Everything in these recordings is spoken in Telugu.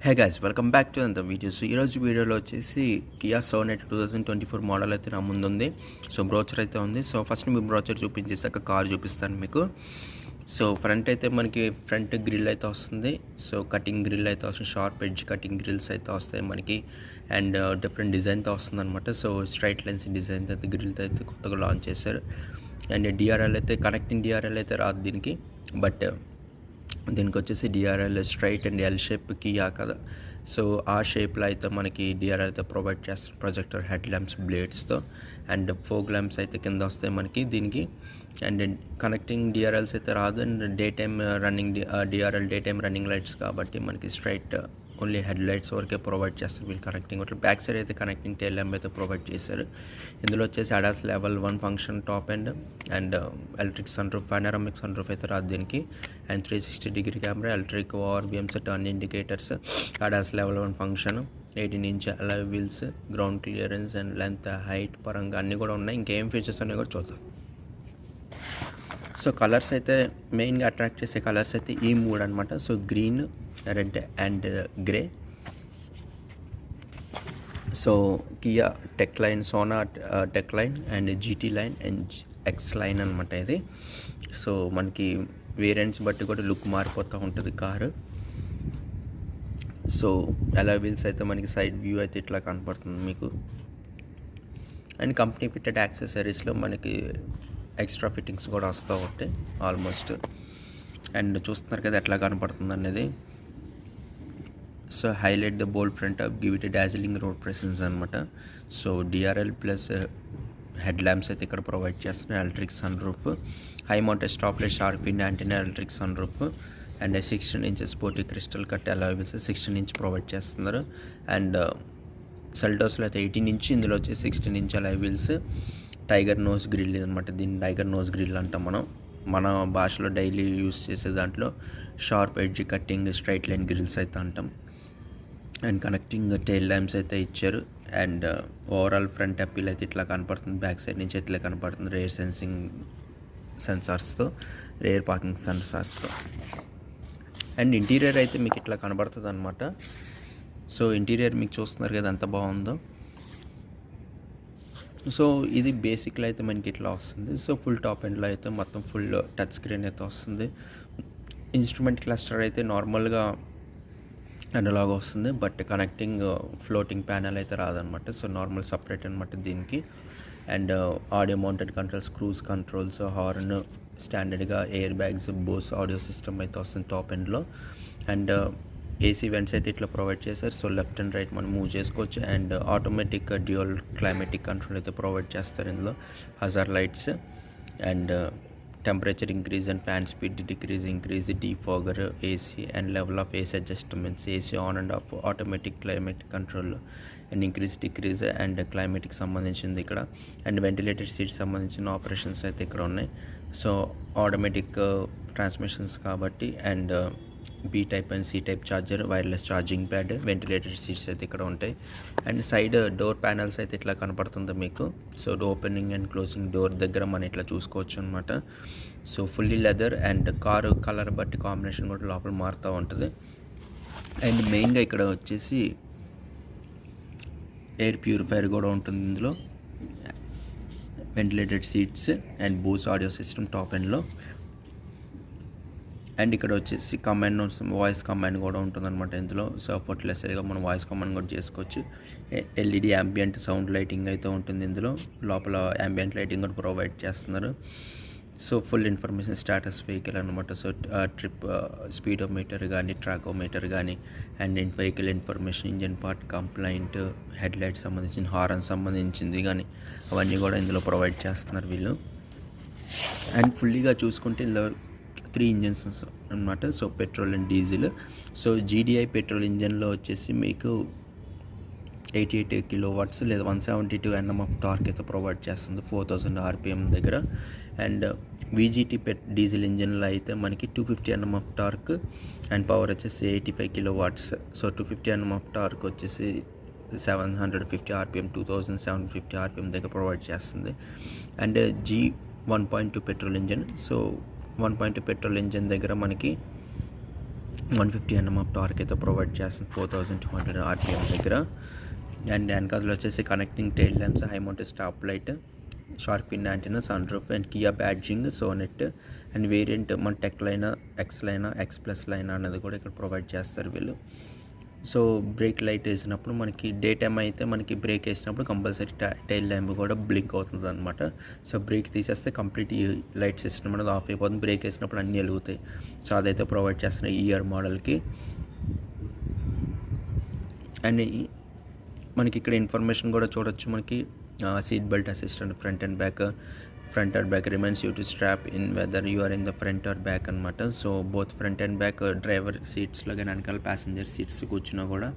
Hey guys, welcome back to అంత వీడియో. సో ఈరోజు వీడియోలో వచ్చేసి కియా సోనెట్ 2024 మోడల్ అయితే నా ముందు ఉంది. సో బ్రోచర్ అయితే ఉంది. సో ఫస్ట్ మీ బ్రోచర్ చూపించేసాక కార్ చూపిస్తాను మీకు. సో ఫ్రంట్ అయితే మనకి ఫ్రంట్ గ్రిల్ అయితే వస్తుంది. సో కటింగ్ గ్రిల్ అయితే వస్తుంది, షార్ప్ ఎడ్జ్ కటింగ్ గ్రిల్స్ అయితే వస్తాయి మనకి. అండ్ డిఫరెంట్ డిజైన్తో వస్తుంది అనమాట. సో స్ట్రైట్ లెన్స్ డిజైన్ అయితే గ్రిల్తో అయితే కొత్తగా లాంచ్ చేశారు. అండ్ డిఆర్ఎల్ అయితే కనెక్టింగ్ డిఆర్ఎల్ అయితే రాదు దీనికి, బట్ దీనికి వచ్చేసి DRL straight and L shape Kia కదా. సో ఆ షేప్లో అయితే మనకి డిఆర్ఎల్ అయితే ప్రొవైడ్ చేస్తారు, ప్రొజెక్టర్ హెడ్ ల్యాంప్స్ బ్లేడ్స్తో. అండ్ ఫోగ్ ల్యాంప్స్ అయితే కింద వస్తాయి మనకి దీనికి. అండ్ కనెక్టింగ్ డిఆర్ఎల్స్ అయితే రాదు. And day time running DRL day time running lights కాబట్టి మనకి స్ట్రైట్ ఓన్లీ హెడ్ లైట్స్ వరకే ప్రొవైడ్ చేస్తారు వీళ్ళు కనెక్టింగ్. అట్లా బ్యాక్ సైడ్ అయితే కనెక్టింగ్ టైల్ ల్యాంప్ అయితే ప్రొవైడ్ చేశారు. ఇందులో వచ్చేసి ADAS level 1 function top and electric sun roof, panoramic sunroof అయితే రాదు దీనికి. And 360 degree camera, electric ORVMs, turn indicators, ADAS level 1 function, 18 inch alloy wheels, ground clearance and length height పరంగా అన్నీ కూడా ఉన్నాయి. ఇంకేం ఫీచర్స్ ఉన్నాయి కూడా చూద్దాం. సో కలర్స్ అయితే మెయిన్గా అట్రాక్ట్ చేసే కలర్స్ అయితే ఈ మూడు అనమాట. So green, red and grey. So Kia tech line, Sona tech line and GT line and X line అనమాట ఇది. సో మనకి వేరియంట్స్ బట్టి కూడా లుక్ మారిపోతూ ఉంటుంది కారు. సో అలాయ్ వీల్స్ అయితే మనకి సైడ్ వ్యూ అయితే ఇట్లా కనపడుతుంది మీకు. అండ్ కంపెనీ ఫిట్టెడ్ యాక్సెసరీస్లో మనకి ఎక్స్ట్రా ఫిట్టింగ్స్ కూడా వస్తూ ఉంటాయి ఆల్మోస్ట్. అండ్ చూస్తున్నారు కదా ఎట్లా కనపడుతుంది అనేది. So highlight the bold front up, give it dazzling road presence అనమాట. So DRL plus head lamps అయితే ఇక్కడ ప్రొవైడ్ చేస్తున్నారు. Electric sun roof, high mounted stop light, sharp wind antenna, electric sun roof and 16 inches sporty crystal cut alloy wheels 16 inch provide చేస్తున్నారు. అండ్ సెల్టోస్లో అయితే 18 ఇంచ్, ఇందులో వచ్చి 16 inch alloy wheels. Tiger nose grille అనమాట, దీన్ని టైగర్ నోస్ గ్రిల్ అంటాం మన భాషలో డైలీ యూస్ చేసే దాంట్లో sharp edge cutting straight line grills అయితే అంటాం. అండ్ కనెక్టింగ్ టైల్ ల్యాంప్స్ అయితే ఇచ్చారు. అండ్ ఓవరాల్ ఫ్రంట్ అప్పీల్ అయితే ఇట్లా కనపడుతుంది, బ్యాక్ సైడ్ నుంచి ఇట్లా కనపడుతుంది రేర్ సెన్సార్స్తో, రేర్ పార్కింగ్ సెన్సార్స్తో. అండ్ ఇంటీరియర్ అయితే మీకు ఇట్లా కనబడుతుంది అనమాట. సో ఇంటీరియర్ మీకు చూస్తున్నారు కదా ఎంత బాగుందో. సో ఇది బేసిక్లో అయితే మనకి ఇట్లా వస్తుంది. సో ఫుల్ టాప్ ఎండ్లో అయితే మొత్తం ఫుల్ టచ్ స్క్రీన్ అయితే వస్తుంది. ఇన్స్ట్రుమెంట్ క్లస్టర్ అయితే నార్మల్గా అనలాగ్ వస్తుంది, బట్ కనెక్టింగ్ ఫ్లోటింగ్ ప్యానల్ అయితే రాదనమాట. సో నార్మల్ సపరేట్ అనమాట దీనికి. And audio mounted controls, cruise controls, horn, స్టాండర్డ్గా air bags, Bose audio system అయితే వస్తుంది టాప్ ఎండ్లో. అండ్ ఏసీ వెంట్స్ అయితే ఇట్లా ప్రొవైడ్ చేశారు. సో లెఫ్ట్ అండ్ రైట్ మనం మూవ్ చేసుకోవచ్చు. And automatic dual climatic control అయితే ప్రొవైడ్ చేస్తారు ఇందులో. Hazard lights and temperature increase and fan speed increase, defogger, AC and level of AC adjustments, AC on and off, automatic climate control and decrease and క్లైమేట్కి సంబంధించింది ఇక్కడ. అండ్ వెంటిలేటెడ్ సీట్స్ సంబంధించిన ఆపరేషన్స్ అయితే ఇక్కడ ఉన్నాయి. సో ఆటోమేటిక్ ట్రాన్స్మిషన్స్ కాబట్టి. And B type and C type charger, wireless charging pad, ventilated seats అయితే ఇక్కడ ఉంటాయి. అండ్ సైడ్ డోర్ ప్యానల్స్ అయితే ఇట్లా కనపడుతుంది మీకు. So opening and closing door దగ్గర మనం ఇట్లా చూసుకోవచ్చు అనమాట. So fully leather and car colour బట్టి కాంబినేషన్ కూడా లోపల మారుతూ ఉంటుంది. అండ్ మెయిన్గా ఇక్కడ వచ్చేసి ఎయిర్ ప్యూరిఫైయర్ కూడా ఉంటుంది ఇందులో. Ventilated seats and Bose audio system top ఎండ్లో. అండ్ ఇక్కడ వచ్చేసి కమాండ్, వాయిస్ కమాండ్ కూడా ఉంటుంది అనమాట ఇందులో. సో ఎఫర్ట్లెస్గా మనం వాయిస్ కమాండ్ కూడా చేసుకోవచ్చు. ఎల్ఈడి యాంబియంట్ సౌండ్ లైటింగ్ అయితే ఉంటుంది ఇందులో. లోపల యాంబియంట్ లైటింగ్ కూడా ప్రొవైడ్ చేస్తున్నారు. So full information status vehicle అనమాట. సో ట్రిప్ స్పీడోమీటర్ కానీ, ట్రాకోమీటర్ కానీ, and vehicle information, engine part complaint, head light సంబంధించిన, హారన్ సంబంధించింది కానీ అవన్నీ కూడా ఇందులో ప్రొవైడ్ చేస్తున్నారు వీళ్ళు. అండ్ ఫుల్లీగా చూసుకుంటే ఇందులో 3 ఇంజన్స్ అనమాట. So petrol and diesel. So GDI petrol ఇంజన్లో వచ్చేసి మీకు 88 కిలోవాట్స్ లేదా 172 Nm ఆఫ్ టార్క్ అయితే ప్రొవైడ్ చేస్తుంది 4000 RPM దగ్గర. అండ్ వీజీటీ డీజిల్ ఇంజన్లో అయితే మనకి 250 Nm of torque and power వచ్చేసి 85 కిలోవాట్స్. సో 250 Nm ఆఫ్ టార్క్ వచ్చేసి 750 RPM, 2750 RPM దగ్గర ప్రొవైడ్ చేస్తుంది. And G 1.2 petrol engine. So 1.2 petrol engine దగ్గర మనకి 150 Nm ఆఫ్ టార్క్ అయితే ప్రొవైడ్ చేస్తుంది 4200 RPM దగ్గర. అండ్ వెనకాల వచ్చేసి connecting tail lamps, high mounted stop light, shark fin antenna, sun roof and Kia badging, Sonet and variant మన టెక్ లైనా, ఎక్స్ లైనా, ఎక్స్ ప్లస్ లైనా అనేది కూడా ఇక్కడ ప్రొవైడ్ చేస్తారు వీళ్ళు. సో బ్రేక్ లైట్ వేసినప్పుడు మనకి డే టైమ్ అయితే మనకి బ్రేక్ వేసినప్పుడు కంపల్సరీ టైల్ ల్యాంప్ కూడా బ్లింక్ అవుతుంది అనమాట. సో బ్రేక్ తీసేస్తే కంప్లీట్ ఈ లైట్ సిస్టమ్ అనేది ఆఫ్ అయిపోతుంది. బ్రేక్ వేసినప్పుడు అన్నీ వెలుగుతాయి. సో అదైతే ప్రొవైడ్ చేస్తున్నాయి ఈ ఇయర్ మోడల్కి. అండ్ మనకి ఇక్కడ ఇన్ఫర్మేషన్ కూడా చూడొచ్చు. మనకి seat belt assistant front and back reminds you to strap in whether you are in the front or back అనమాట. So both front and back driver సీట్స్లో కానీ వెనకాల ప్యాసింజర్ సీట్స్ కూర్చున్నా కూడా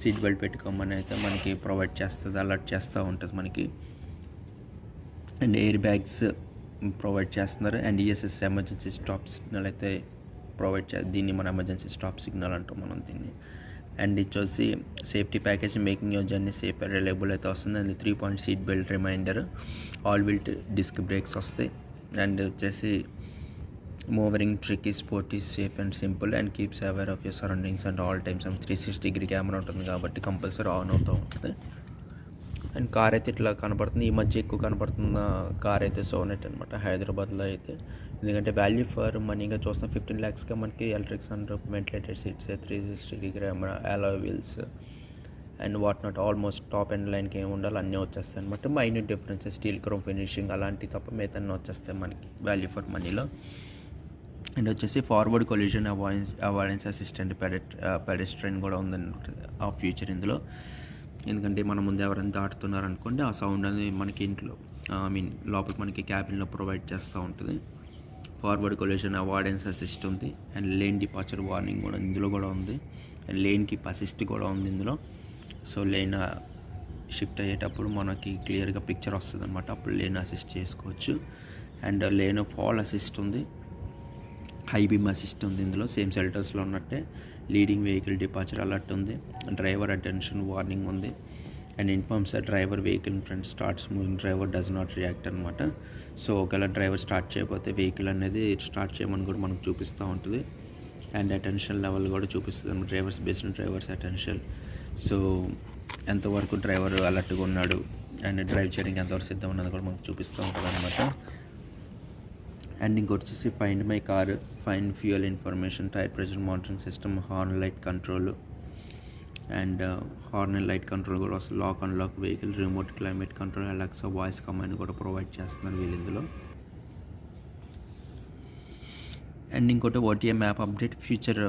సీట్ బెల్ట్ పెట్టుకోమని అయితే మనకి ప్రొవైడ్ చేస్తుంది, అలర్ట్ చేస్తూ ఉంటుంది మనకి. అండ్ ఎయిర్ బ్యాగ్స్ ప్రొవైడ్ చేస్తున్నారు. And ESS emergency stop signal అయితే ప్రొవైడ్ దీన్ని మన ఎమర్జెన్సీ స్టాప్ సిగ్నల్ అంటాం మనం దీన్ని. అండ్ వచ్చేసి safety package making your journey safe and reliable అయితే వస్తుంది. And 3 point seat belt reminder, all wheel disc brakes వస్తాయి. అండ్ వచ్చేసి manoeuvring tricky sporty safe and simple and keeps aware of your surroundings and all times. 360 camera ఉంటుంది కాబట్టి కంపల్సరీ ఆన్ అవుతూ ఉంటుంది. అండ్ కార్ అయితే ఇట్లా కనపడుతుంది. ఈ మధ్య ఎక్కువ కనపడుతున్న కార్ అయితే సోనెట్ అనమాట, హైదరాబాద్లో అయితే. ఎందుకంటే వాల్యూ ఫర్ మనీగా చూస్తాం 15 lakhsగా మనకి electric sun roof, ventilated seats, 360 camera, alloy wheels and what not almost top and లైన్కి ఏమి ఉండాలి అన్నీ వచ్చేస్తాయి అనమాట. Minute differences, steel chrome finishing అలాంటివి తప్ప మిగతా వచ్చేస్తాయి మనకి వాల్యూ ఫర్ మనీలో. అండ్ వచ్చేసి forward collision avoidance assistant pedestrian కూడా ఉందన్నమాట ఆ ఫ్యూచర్ ఇందులో. ఎందుకంటే మన ముందు ఎవరైనా దాటుతున్నారు అనుకోండి, ఆ సౌండ్ అనేది మనకి ఇంట్లో లోపలికి మనకి క్యాబిన్లో ప్రొవైడ్ చేస్తూ ఉంటుంది. ఫార్వర్డ్ కొలిజన్ అవాయిడెన్స్ అసిస్ట్ ఉంది. అండ్ లేన్ డిపార్చర్ వార్నింగ్ కూడా ఇందులో కూడా ఉంది. అండ్ లేన్ కీప్ అసిస్ట్ కూడా ఉంది ఇందులో. సో లేన్ షిఫ్ట్ అయ్యేటప్పుడు మనకి క్లియర్గా పిక్చర్ వస్తుంది అనమాట, అప్పుడు లేన్ అసిస్ట్ చేసుకోవచ్చు. అండ్ లేన్ ఫాల్ అసిస్ట్ ఉంది, హై బీమ్ అసిస్ట్ ఉంది ఇందులో, సేమ్ సెల్టర్స్లో ఉన్నట్టే. లీడింగ్ వెహికల్ డిపార్చర్ అలర్ట్ ఉంది. డ్రైవర్ అటెన్షన్ వార్నింగ్ ఉంది. And informs driver vehicle in front starts moving, driver does not react అనమాట. సో ఒకవేళ డ్రైవర్ స్టార్ట్ చేయకపోతే వెహికల్ అనేది స్టార్ట్ చేయమని కూడా మనకు చూపిస్తూ ఉంటుంది. అండ్ అటెన్షన్ లెవెల్ కూడా చూపిస్తుంది drivers based drivers attention. So ఎంతవరకు డ్రైవర్ అలర్ట్గా ఉన్నాడు అండ్ డ్రైవ్ చేయడానికి ఎంతవరకు సిద్ధం ఉన్నది కూడా మనకు చూపిస్తూ ఉంటుంది అనమాట. అండ్ ఇంకోటి వచ్చేసి find my car, find fuel information, tyre pressure monitoring system, horn light control and horn and light control కూడా వస్తుంది. Lock unlock vehicle, remote climate control, Alexa voice command కూడా ప్రొవైడ్ చేస్తున్నారు వీళ్ళు ఇందులో. అండ్ ఇంకోటి OTA map update, future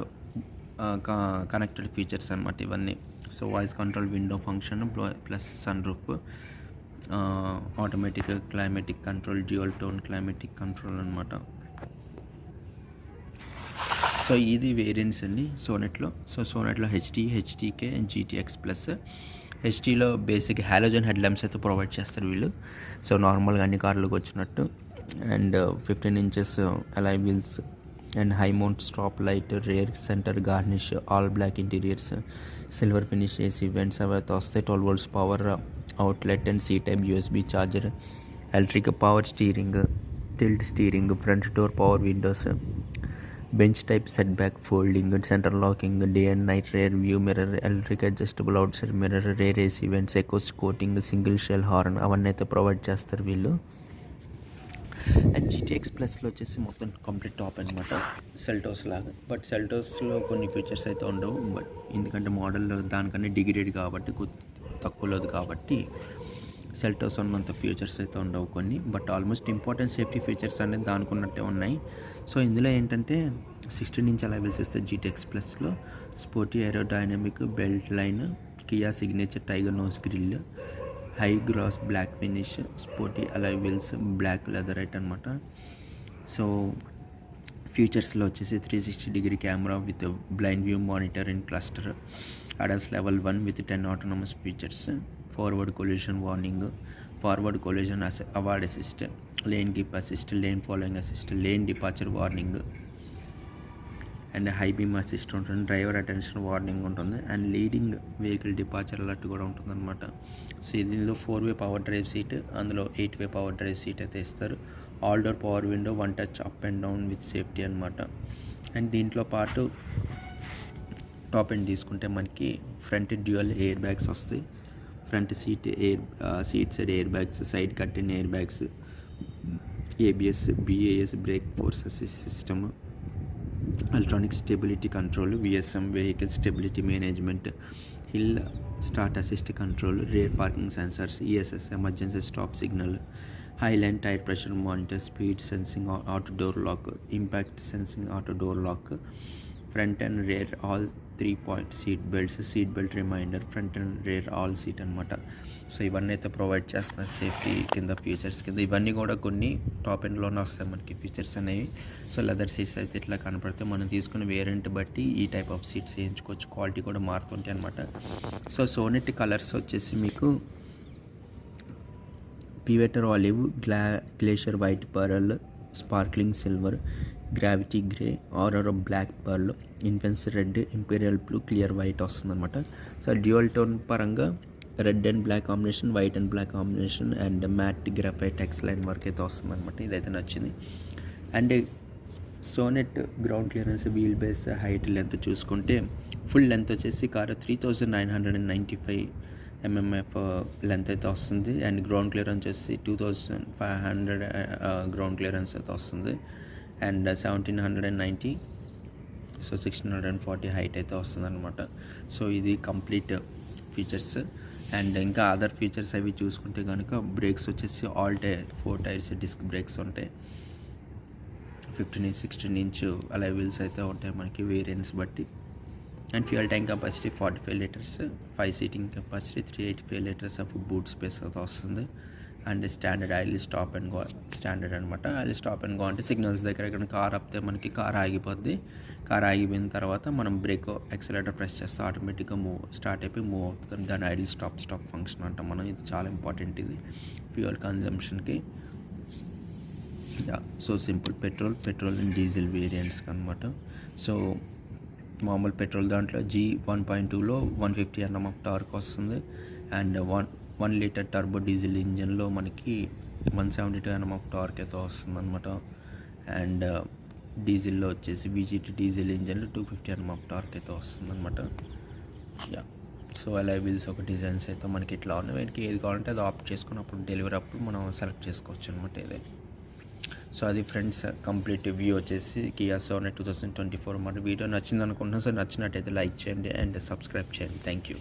connected features అనమాట ఇవన్నీ. So voice control, window function plus sun roof, automatic climatic control, dual tone climatic control అనమాట. సో ఇది వేరియంట్స్ అండి సోనెట్లో. So సోనెట్లో HTK and GTX plus. HTలో బేసిక్ హాలోజన్ హెడ్ ల్యాంప్స్ అయితే ప్రొవైడ్ చేస్తారు వీళ్ళు. సో నార్మల్గా అన్ని కార్లకు వచ్చినట్టు. And 15 inches alloy wheels and high mount stop light, rear centre garnish, all black interiors, silver finish AC vents అవి అయితే వస్తాయి. 12 volts power outlet and C type USB charger, electric power steering, tilt steering, front door power windows, bench type seat back folding, centre locking, day and night rare view mirror, electric adjustable outside mirror, rear AC vents, echoes coating, single shell horn అవన్నీ అయితే ప్రొవైడ్ చేస్తారు వీళ్ళు. అండ్ GTX ప్లస్లో వచ్చేసి మొత్తం కంప్లీట్ టాప్ అనమాట సెల్టోస్ లాగా. బట్ సెల్టోస్లో కొన్ని ఫీచర్స్ అయితే ఉండవు. బట్ ఎందుకంటే మోడల్ దానికన్నా డిగ్రేడ్ కాబట్టి తక్కువలేదు కాబట్టి సెల్టోస్ ఉన్నంత ఫీచర్స్ అయితే ఉండవు కొన్ని. But almost important safety features అనేది దానికి ఉన్నట్టే ఉన్నాయి. సో ఇందులో ఏంటంటే 16 inch లెవెల్స్ ఇస్తాయి GTX ప్లస్లో. Sporty aerodynamic belt line, Kia signature tiger nose grille, high glass black finish, sporty alloy wheels, black leatherette అనమాట. సో ఫీచర్స్లో వచ్చేసి 360 camera with blind view monitor and cluster, ADAS level 1 with 10 autonomous features, forward collision warning, forward collision avoid assist, lane keep assist, lane following assist, lane departure warning and high beam assist ఉంటుంది, డ్రైవర్ అటెన్షన్ వార్నింగ్ ఉంటుంది and leading vehicle departure alert కూడా ఉంటుంది అనమాట. సో దీనిలో 4-way పవర్ డ్రైవ్ సీట్, అందులో 8-way పవర్ డ్రైవ్ సీట్ అయితే ఇస్తారు. All door power window, 1 touch up and down with safety అనమాట. అండ్ దీంట్లో పాటు టాప్ ఎండ్ తీసుకుంటే మనకి ఫ్రంట్ డ్యూయల్ ఎయిర్ బ్యాగ్స్ వస్తాయి. Front seat side air bags, side curtain air bags, ABS, BAS brake force assist system, electronic stability control, VSM vehicle stability management, hill start assist control, rear parking sensors, ESS emergency stop signal, highline tyre pressure monitor, speed sensing auto door lock, impact sensing auto door lock, front and rear all 3-point seat belt reminder, front and rear all seat అనమాట. సో ఇవన్నీ అయితే ప్రొవైడ్ చేస్తున్నారు సేఫ్టీ కింద, ఫీచర్స్ కింద. ఇవన్నీ కూడా కొన్ని టాప్ ఎండ్లోనే వస్తాయి మనకి ఫీచర్స్ అనేవి. సో లెదర్ సీట్స్ అయితే ఇట్లా కనపడితే మనం తీసుకునే వేరియంట్ బట్టి ఈ టైప్ ఆఫ్ సీట్స్ వేయించుకోవచ్చు. క్వాలిటీ కూడా మారుతుంటాయి అనమాట. సో సోనెట్ కలర్స్ వచ్చేసి మీకు pewter olive, glacier white pearl, sparkling silver, gravity grey, aurora black pearl, intense red, imperial blue, clear white వస్తుందన్నమాట. సో డ్యూయల్ టోన్ పరంగా red and black combination, white and black combination and matte graphite X line work అయితే వస్తుందన్నమాట. ఇదైతే నచ్చింది. And Sonet ground clearance, wheel base, height, length చూసుకుంటే ఫుల్ లెంత్ వచ్చేసి కారు 3995 mm లెంత్ అయితే వస్తుంది. అండ్ గ్రౌండ్ క్లియరెన్స్ వచ్చేసి 2500 గ్రౌండ్ క్లియరెన్స్ అయితే వస్తుంది. అండ్ 1790, సో 1640 హైట్ అయితే వస్తుంది అనమాట. సో ఇది కంప్లీట్ ఫీచర్స్. అండ్ ఇంకా అదర్ ఫీచర్స్ అవి చూసుకుంటే కనుక బ్రేక్స్ వచ్చేసి ఆల్ 4 టైర్స్ డిస్క్ బ్రేక్స్ ఉంటాయి. 15-inch 16-inch అలా వీల్స్ అయితే ఉంటాయి మనకి వేరియంట్స్ బట్టి. And fuel tank capacity 45 litres, 5 seating capacity, 385 litres of boot space అయితే వస్తుంది. And standard I'll stop and go standard అనమాట. ఐల్ స్టాప్ అండ్ గో అంటే సిగ్నల్స్ దగ్గర ఎక్కడ కార్ ఆపితే మనకి కార్ ఆగిపోద్ది. కార్ ఆగిపోయిన తర్వాత మనం బ్రేక్ యాక్సిలరేటర్ ప్రెస్ చేస్తే ఆటోమేటిక్గా స్టార్ట్ అయిపోయి మూవ్ అవుతుంది. దాని ఐల్ స్టాప్ ఫంక్షన్ అంటాం మనం. ఇది చాలా ఇంపార్టెంట్ ఇది ఫ్యూయల్ కన్జంప్షన్కి. So simple petrol and diesel వేరియంట్స్కి అనమాట. సో మామూలు పెట్రోల్ దాంట్లో G1.2లో 150 Nm ఆఫ్ టార్క్ వస్తుంది. అండ్ 1 లీటర్ టర్బో డీజిల్ ఇంజన్లో మనకి 172 Nm ఆఫ్ టార్క్ అయితే వస్తుంది అనమాట. అండ్ డీజిల్లో వచ్చేసి VGT డీజిల్ ఇంజన్లో 250 Nm ఆఫ్ టార్క్ అయితే వస్తుంది అనమాట. సో అలా వీల్స్ ఒక డిజైన్స్ అయితే మనకి ఇట్లా ఉన్నాయి. వీటికి ఏది కావాలంటే అది ఆప్ట్ చేసుకుని అప్పుడు డెలివరీ అప్పుడు మనం సెలెక్ట్ చేసుకోవచ్చు అనమాట ఇదే. సో అది ఫ్రెండ్స్ కంప్లీట్ వ్యూ వచ్చేసి కియా సోనెట్ 2024. మరి వీడియో నచ్చింది అనుకుంటున్నాను. సో నచ్చినట్టయితే లైక్ చేయండి అండ్ సబ్స్క్రైబ్ చేయండి. Thank you.